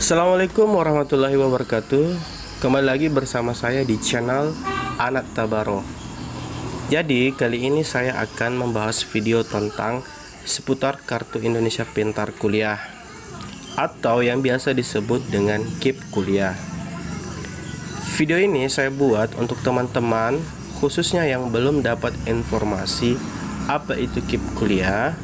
Assalamualaikum warahmatullahi wabarakatuh. Kembali lagi bersama saya di channel Anak Tabaro. Jadi kali ini saya akan membahas video tentang seputar Kartu Indonesia Pintar Kuliah atau yang biasa disebut dengan KIP Kuliah. Video ini saya buat untuk teman-teman khususnya yang belum dapat informasi apa itu KIP Kuliah,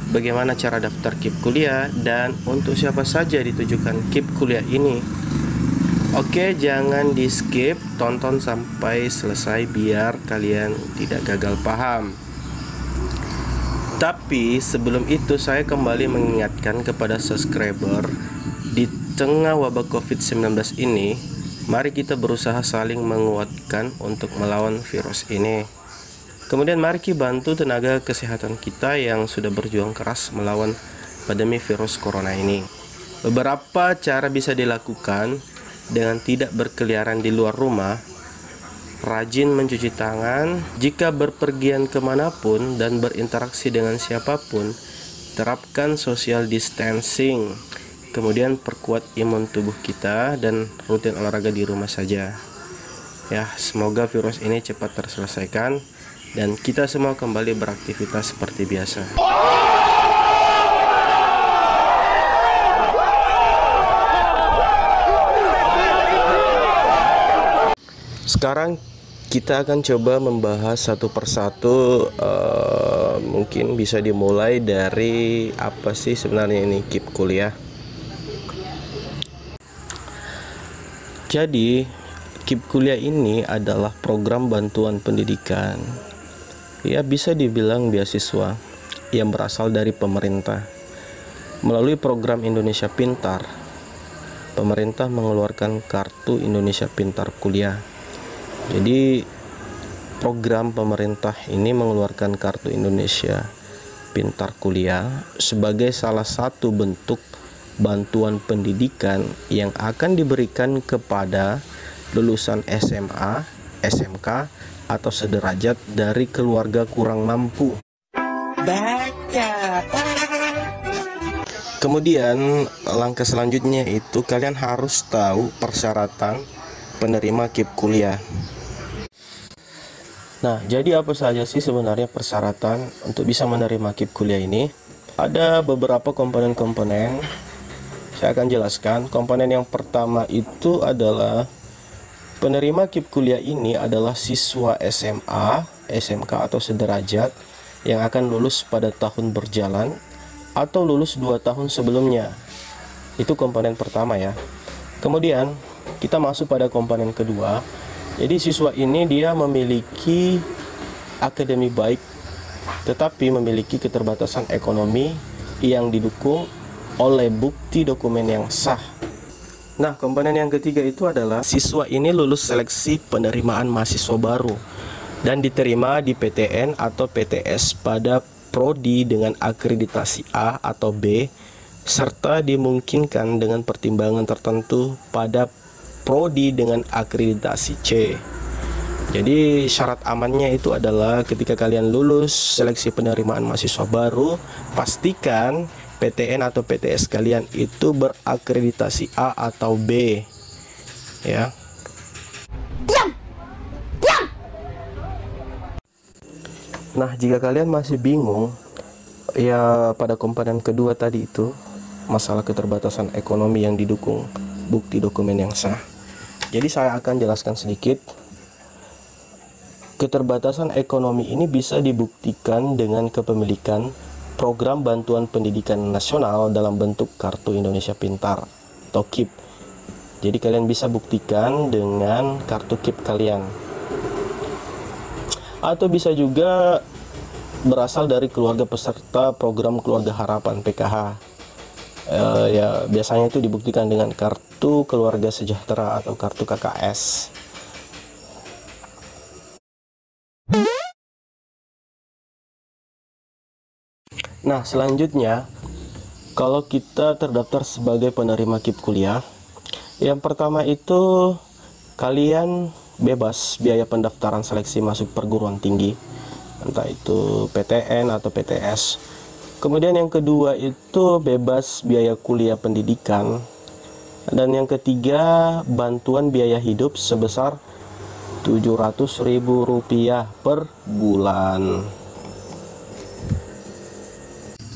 bagaimana cara daftar KIP Kuliah, dan untuk siapa saja ditujukan KIP Kuliah ini. Oke, jangan di skip, tonton sampai selesai biar kalian tidak gagal paham. Tapi sebelum itu saya kembali mengingatkan kepada subscriber, di tengah wabah COVID-19 ini, mari kita berusaha saling menguatkan untuk melawan virus ini. Kemudian mari kita bantu tenaga kesehatan kita yang sudah berjuang keras melawan pandemi virus corona ini. Beberapa cara bisa dilakukan dengan tidak berkeliaran di luar rumah, rajin mencuci tangan, jika berpergian kemanapun dan berinteraksi dengan siapapun, terapkan social distancing, kemudian perkuat imun tubuh kita dan rutin olahraga di rumah saja. Ya, semoga virus ini cepat terselesaikan dan kita semua kembali beraktivitas seperti biasa. Sekarang kita akan coba membahas satu persatu. Mungkin bisa dimulai dari apa sih sebenarnya ini KIP Kuliah. Jadi KIP Kuliah ini adalah program bantuan pendidikan, ya bisa dibilang beasiswa yang berasal dari pemerintah. Melalui program Indonesia Pintar, pemerintah mengeluarkan Kartu Indonesia Pintar Kuliah. Jadi program pemerintah ini mengeluarkan Kartu Indonesia Pintar Kuliah sebagai salah satu bentuk bantuan pendidikan yang akan diberikan kepada lulusan SMA, SMK, atau sederajat dari keluarga kurang mampu. Kemudian langkah selanjutnya itu kalian harus tahu persyaratan penerima KIP Kuliah. Nah, jadi apa saja sih sebenarnya persyaratan untuk bisa menerima KIP Kuliah ini? Ada beberapa komponen-komponen. Saya akan jelaskan. Komponen yang pertama itu adalah penerima KIP Kuliah ini adalah siswa SMA, SMK atau sederajat yang akan lulus pada tahun berjalan atau lulus 2 tahun sebelumnya. Itu komponen pertama ya. Kemudian kita masuk pada komponen kedua. Jadi siswa ini dia memiliki akademi baik tetapi memiliki keterbatasan ekonomi yang didukung oleh bukti dokumen yang sah. Nah, komponen yang ketiga itu adalah siswa ini lulus seleksi penerimaan mahasiswa baru dan diterima di PTN atau PTS pada prodi dengan akreditasi A atau B, serta dimungkinkan dengan pertimbangan tertentu pada prodi dengan akreditasi C. Jadi syarat amannya itu adalah ketika kalian lulus seleksi penerimaan mahasiswa baru, pastikan PTN atau PTS kalian itu berakreditasi A atau B, ya. Nah, jika kalian masih bingung ya pada komponen kedua tadi itu, masalah keterbatasan ekonomi yang didukung bukti dokumen yang sah, jadi saya akan jelaskan sedikit. Keterbatasan ekonomi ini bisa dibuktikan dengan kepemilikan program bantuan pendidikan nasional dalam bentuk Kartu Indonesia Pintar atau KIP. Jadi kalian bisa buktikan dengan kartu KIP kalian. Atau bisa juga berasal dari keluarga peserta program Keluarga Harapan PKH. Ya biasanya itu dibuktikan dengan kartu Keluarga Sejahtera atau kartu KKS. Nah, selanjutnya kalau kita terdaftar sebagai penerima KIP Kuliah, yang pertama itu kalian bebas biaya pendaftaran seleksi masuk perguruan tinggi, entah itu PTN atau PTS. Kemudian yang kedua itu bebas biaya kuliah pendidikan Dan yang ketiga, bantuan biaya hidup sebesar Rp700.000 per bulan.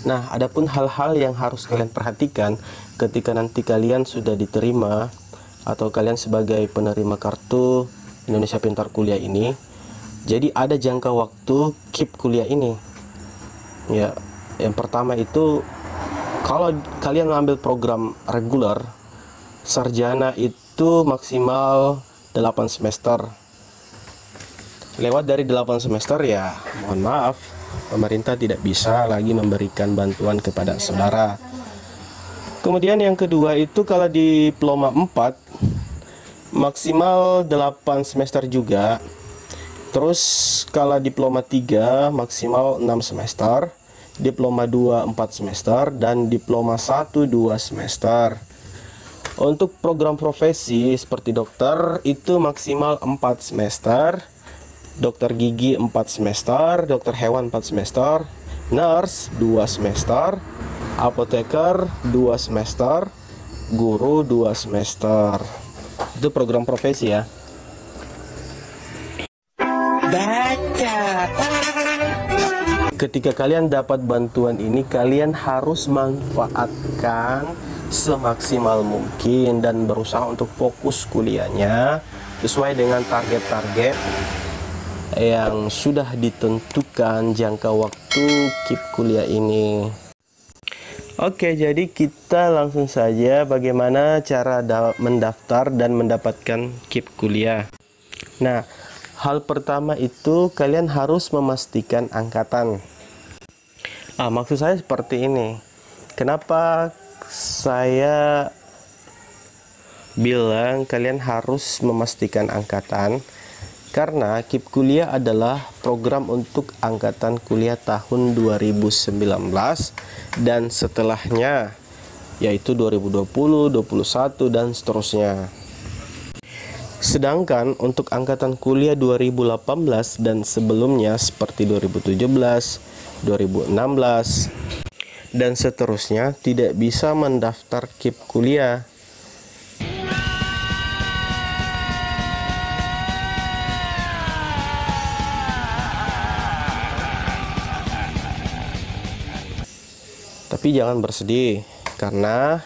Nah, adapun hal-hal yang harus kalian perhatikan ketika nanti kalian sudah diterima atau kalian sebagai penerima kartu Indonesia Pintar Kuliah ini. Jadi ada jangka waktu KIP kuliah ini. Ya, yang pertama itu kalau kalian mengambil program reguler sarjana itu maksimal 8 semester. Lewat dari 8 semester ya, mohon maaf, pemerintah tidak bisa lagi memberikan bantuan kepada saudara. Kemudian yang kedua itu kalau diploma 4 maksimal 8 semester juga. Terus kalau diploma 3 maksimal 6 semester, diploma 2 4 semester, dan diploma 1 2 semester. Untuk program profesi seperti dokter itu maksimal 4 semester, dokter gigi 4 semester, dokter hewan 4 semester, nurse 2 semester, apoteker 2 semester, guru 2 semester. Itu program profesi ya. Ketika kalian dapat bantuan ini, kalian harus manfaatkan semaksimal mungkin dan berusaha untuk fokus kuliahnya sesuai dengan target-target yang sudah ditentukan jangka waktu KIP kuliah ini. Oke, jadi kita langsung saja bagaimana cara mendaftar dan mendapatkan KIP kuliah. Nah, hal pertama itu kalian harus memastikan angkatan. Maksud saya seperti ini. Kenapa saya bilang kalian harus memastikan angkatan? Karena KIP kuliah adalah program untuk angkatan kuliah tahun 2019 dan setelahnya, yaitu 2020, 2021 dan seterusnya. Sedangkan untuk angkatan kuliah 2018 dan sebelumnya seperti 2017, 2016 dan seterusnya tidak bisa mendaftar KIP kuliah. Tapi jangan bersedih, karena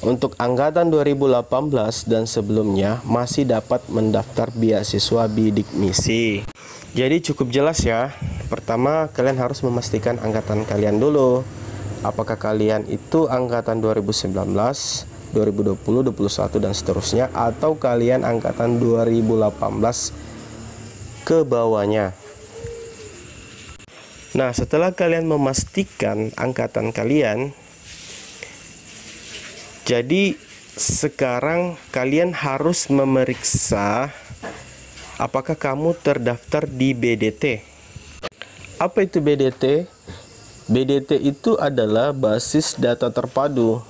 untuk angkatan 2018 dan sebelumnya masih dapat mendaftar beasiswa bidik misi. Jadi cukup jelas ya. Pertama, kalian harus memastikan angkatan kalian dulu. Apakah kalian itu angkatan 2019, 2020, 2021 dan seterusnya, atau kalian angkatan 2018 ke bawahnya. Nah, setelah kalian memastikan angkatan kalian, jadi sekarang kalian harus memeriksa apakah kamu terdaftar di BDT. Apa itu BDT? BDT itu adalah basis data terpadu.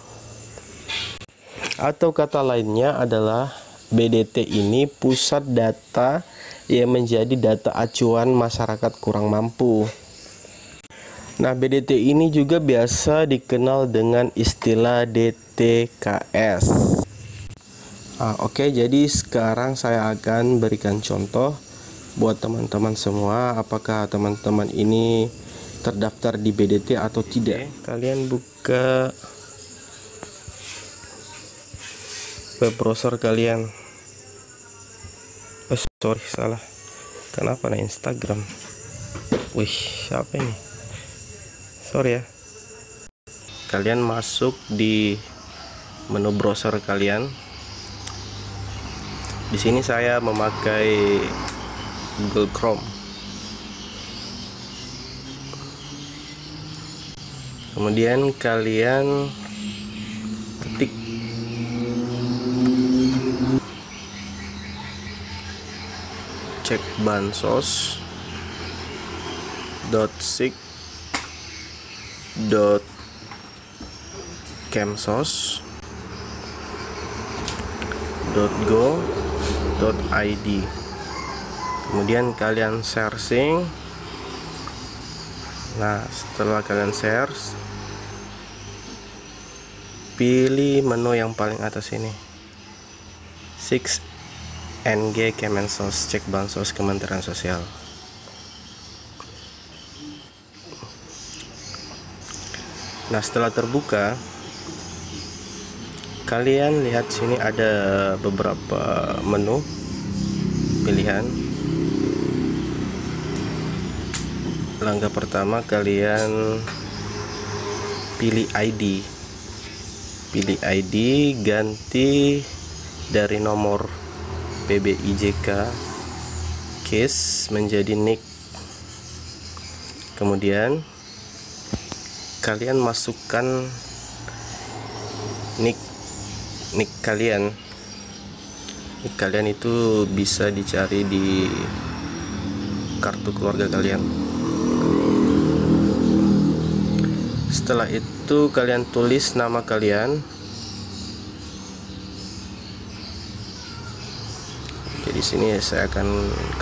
Atau kata lainnya adalah BDT ini pusat data yang menjadi data acuan masyarakat kurang mampu. Nah, BDT ini juga biasa dikenal dengan istilah DTKS. Oke, jadi sekarang saya akan berikan contoh buat teman-teman semua. Apakah teman-teman ini terdaftar di BDT atau tidak? Kalian buka web browser kalian. Salah. Kenapa nih Instagram? Wih, siapa ini? Sorry ya. Kalian masuk di menu browser kalian. Di sini saya memakai Google Chrome. Kemudian kalian ketik cek bansos.sik.kemsos.go.id. Kemudian kalian searching. Nah, setelah kalian search, pilih menu yang paling atas ini, 6NG Kemensos, cek bansos Kementerian Sosial. Nah, setelah terbuka, kalian lihat sini ada beberapa menu pilihan. Langkah pertama, kalian pilih ID. Pilih ID, ganti dari nomor PBIJK case menjadi NIK. Kemudian kalian masukkan NIK kalian. NIK kalian itu bisa dicari di kartu keluarga kalian. Setelah itu kalian tulis nama kalian. Jadi sini saya akan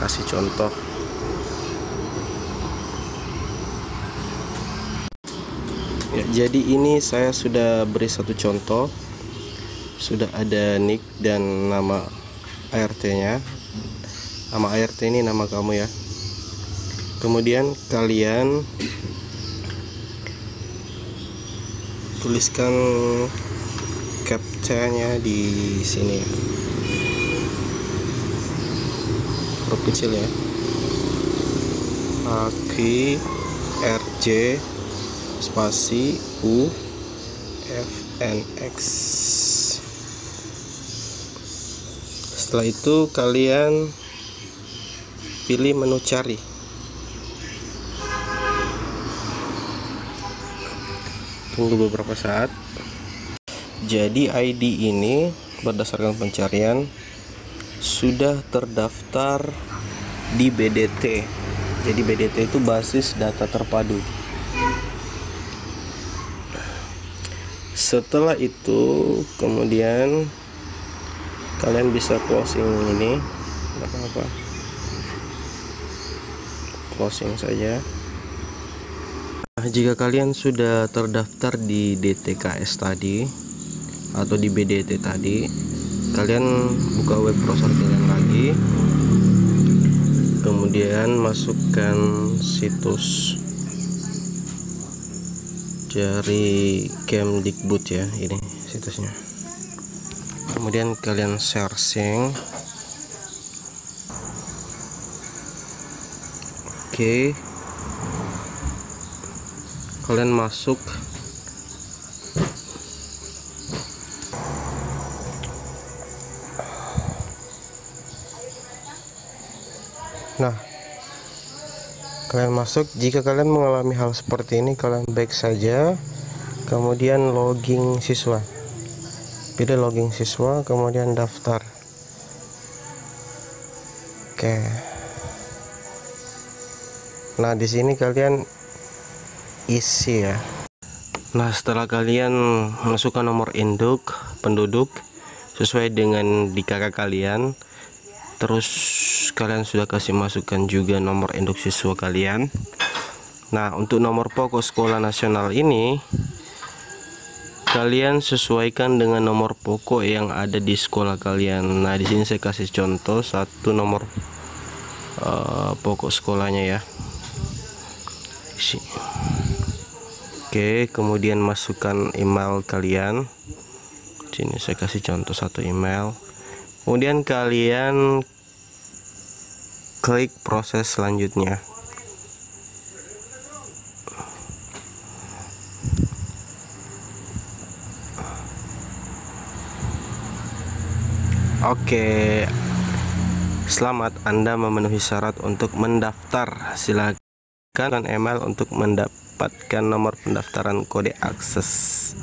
kasih contoh. Ya, jadi ini saya sudah beri satu contoh. Sudah ada nick dan nama ART-nya. Nama ART ini nama kamu ya. Kemudian kalian tuliskan captcha-nya di sini ya. Huruf kecil ya. AQRJ spasi UFNX. Setelah itu kalian pilih menu cari. Tunggu beberapa saat. Jadi ID ini berdasarkan pencarian sudah terdaftar di BDT. Jadi BDT itu basis data terpadu. Setelah itu kemudian kalian bisa closing ini, apa-apa, closing saja. Nah, jika kalian sudah terdaftar di DTKS tadi atau di BDT tadi, kalian buka web browser kalian lagi, kemudian masukkan situs dari Kemdikbud ya, ini situsnya. Kemudian kalian searching. Oke, kalian masuk. Nah, kalian masuk. Jika kalian mengalami hal seperti ini, kalian back saja, kemudian login siswa. Pilih login siswa, kemudian daftar. Oke. Nah, di sini kalian isi ya. Nah, setelah kalian masukkan nomor induk penduduk sesuai dengan di KK kalian, terus kalian sudah kasih masukkan juga nomor induk siswa kalian. Nah, untuk nomor pokok sekolah nasional ini kalian sesuaikan dengan nomor pokok yang ada di sekolah kalian. Nah, di sini saya kasih contoh satu nomor pokok sekolahnya ya. Oke, kemudian masukkan email kalian. Sini saya kasih contoh satu email. Kemudian kalian klik proses selanjutnya. Oke, selamat, Anda memenuhi syarat untuk mendaftar. Silakan email untuk mendapatkan nomor pendaftaran kode akses.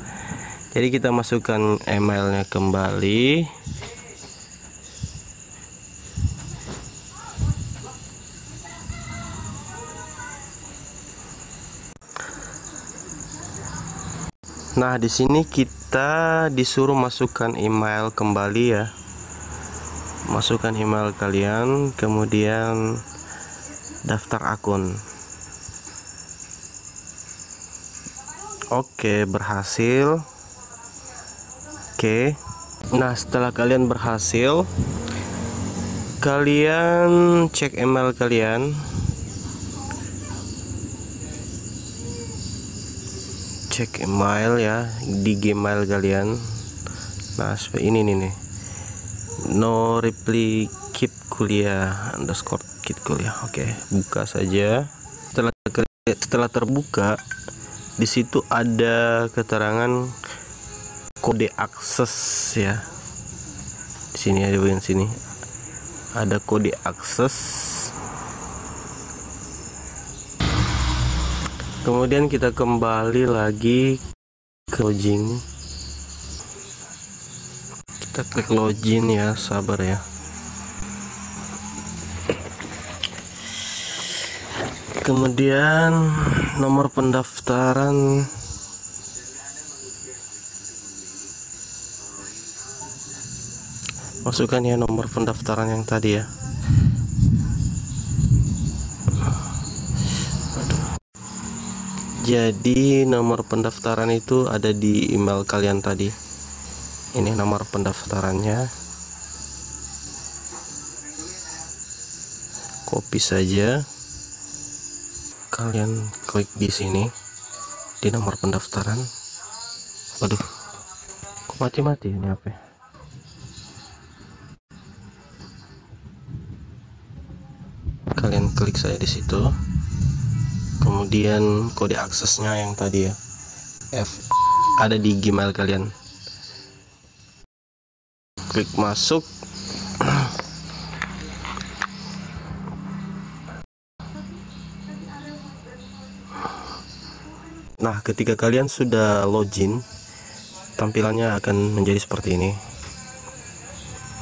Jadi kita masukkan emailnya kembali. Nah, di sini kita disuruh masukkan email kembali ya. Masukkan email kalian, kemudian daftar akun. Oke, berhasil. Oke. Nah, setelah kalian berhasil, kalian cek email kalian. Cek email ya di Gmail kalian. Nah, seperti ini nih. No reply keep kuliah underscore keep kuliah. Oke, buka saja. Setelah terbuka, di situ ada keterangan kode akses ya. Di sini ada bagian sini. Ada kode akses. Kemudian kita kembali lagi ke login. Kita klik login ya, sabar ya. Kemudian nomor pendaftaran masukkan ya, nomor pendaftaran yang tadi ya. Jadi nomor pendaftaran itu ada di email kalian tadi. Ini nomor pendaftarannya. Copy saja. Kalian klik di sini di nomor pendaftaran. Waduh, kok mati-mati ini apa ya? Kalian klik saja di situ. Kemudian kode aksesnya yang tadi ya, F, ada di Gmail kalian. Klik masuk. Nah, ketika kalian sudah login, tampilannya akan menjadi seperti ini.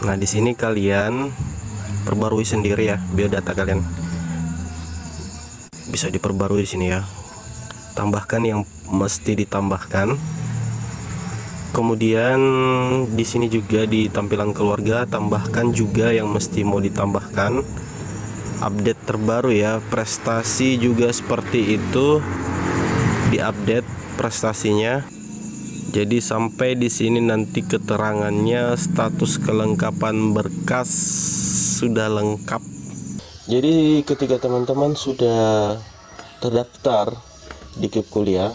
Nah, di sini kalian perbarui sendiri ya biodata kalian. Bisa diperbarui di sini ya. Tambahkan yang mesti ditambahkan. Kemudian di sini juga di tampilan keluarga tambahkan juga yang mesti mau ditambahkan. Update terbaru ya, prestasi juga seperti itu. Diupdate prestasinya. Jadi sampai di sini nanti keterangannya status kelengkapan berkas sudah lengkap. Jadi ketika teman-teman sudah terdaftar di KIP Kuliah,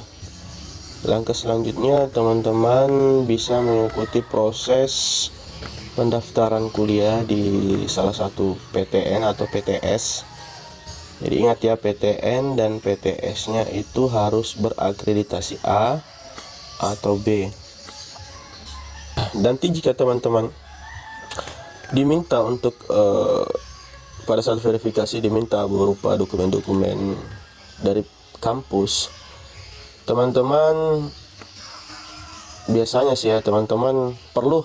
langkah selanjutnya teman-teman bisa mengikuti proses pendaftaran kuliah di salah satu PTN atau PTS. Jadi ingat ya, PTN dan PTS-nya itu harus berakreditasi A atau B. Nanti jika teman-teman diminta untuk pada saat verifikasi diminta berupa dokumen-dokumen dari kampus, teman-teman biasanya sih ya, teman-teman perlu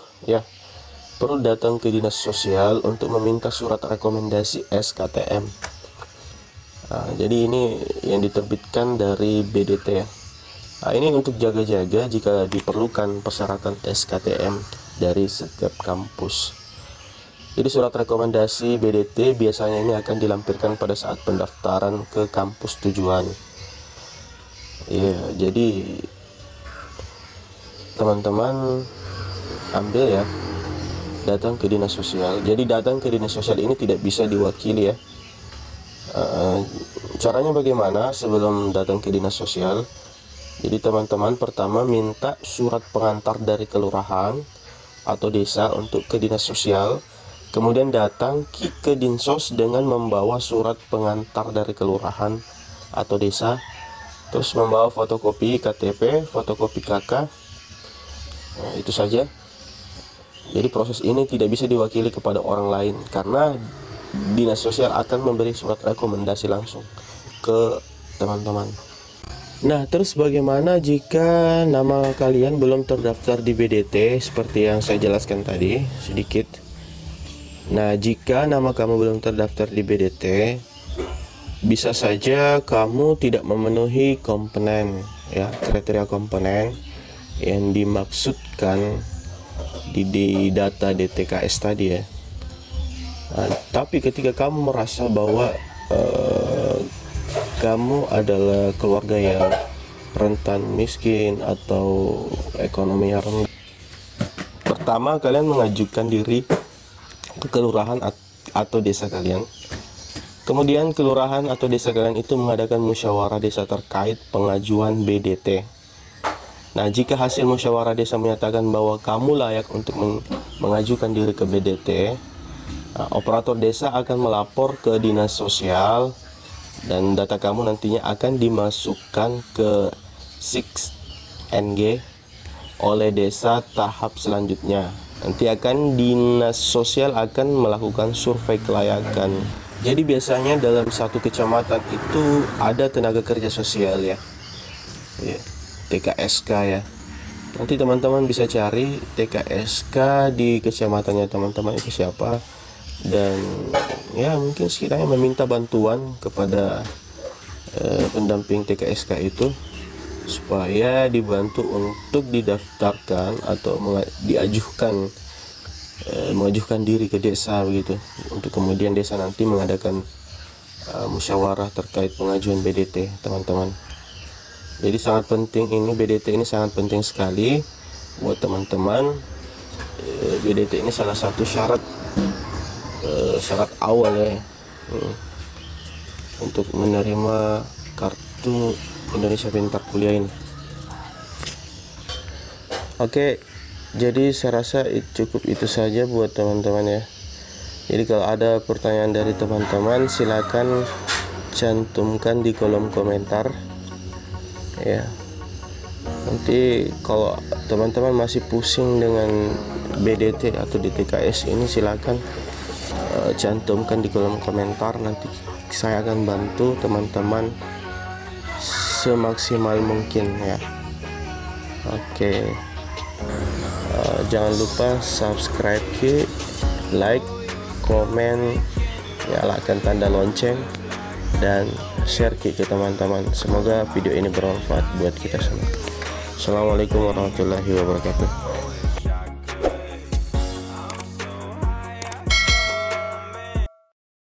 datang ke dinas sosial untuk meminta surat rekomendasi SKTM. Nah, jadi ini yang diterbitkan dari BDT ya. Nah, ini untuk jaga-jaga jika diperlukan persyaratan SKTM dari setiap kampus. Jadi surat rekomendasi BDT biasanya ini akan dilampirkan pada saat pendaftaran ke kampus tujuan. Ya, jadi teman-teman ambil ya, datang ke dinas sosial. Jadi datang ke dinas sosial ini tidak bisa diwakili ya. Caranya bagaimana sebelum datang ke dinas sosial? Jadi teman-teman pertama minta surat pengantar dari kelurahan atau desa untuk ke dinas sosial. Kemudian datang ke Dinsos dengan membawa surat pengantar dari kelurahan atau desa. Terus membawa fotokopi KTP, fotokopi KK. Nah, itu saja. Jadi proses ini tidak bisa diwakili kepada orang lain karena dinas sosial akan memberi surat rekomendasi langsung ke teman-teman. Nah, terus bagaimana jika nama kalian belum terdaftar di BDT seperti yang saya jelaskan tadi sedikit? Nah, jika nama kamu belum terdaftar di BDT, bisa saja kamu tidak memenuhi komponen ya, kriteria komponen yang dimaksudkan di data DTKS tadi ya. Nah, tapi ketika kamu merasa bahwa kamu adalah keluarga yang rentan miskin atau ekonomi rendah, Pertama, kalian mengajukan diri ke kelurahan atau desa kalian. Kemudian kelurahan atau desa kalian itu mengadakan musyawarah desa terkait pengajuan BDT. Nah, jika hasil musyawarah desa menyatakan bahwa kamu layak untuk mengajukan diri ke BDT, operator desa akan melapor ke dinas sosial dan data kamu nantinya akan dimasukkan ke 6NG oleh desa tahap selanjutnya. Nanti dinas sosial akan melakukan survei kelayakan. Jadi biasanya dalam satu kecamatan itu ada tenaga kerja sosial ya, TKSK ya. Nanti teman-teman bisa cari TKSK di kecamatannya teman-teman itu siapa, dan ya mungkin sekiranya meminta bantuan kepada pendamping TKSK itu supaya dibantu untuk didaftarkan atau mengajukan diri ke desa begitu, untuk kemudian desa nanti mengadakan musyawarah terkait pengajuan BDT teman-teman. Jadi sangat penting ini, BDT ini sangat penting sekali buat teman-teman. BDT ini salah satu syarat awal ya untuk menerima kartu Indonesia Pintar Kuliah ini. Oke, jadi saya rasa cukup itu saja buat teman-teman ya. Jadi kalau ada pertanyaan dari teman-teman silakan cantumkan di kolom komentar ya. Nanti kalau teman-teman masih pusing dengan BDT atau DTKS ini silakan cantumkan di kolom komentar. Nanti saya akan bantu teman-teman semaksimal mungkin ya. Oke, jangan lupa subscribe, like, komen, nyalakan tanda lonceng, dan share ke teman-teman. Semoga video ini bermanfaat buat kita semua. Assalamualaikum warahmatullahi wabarakatuh.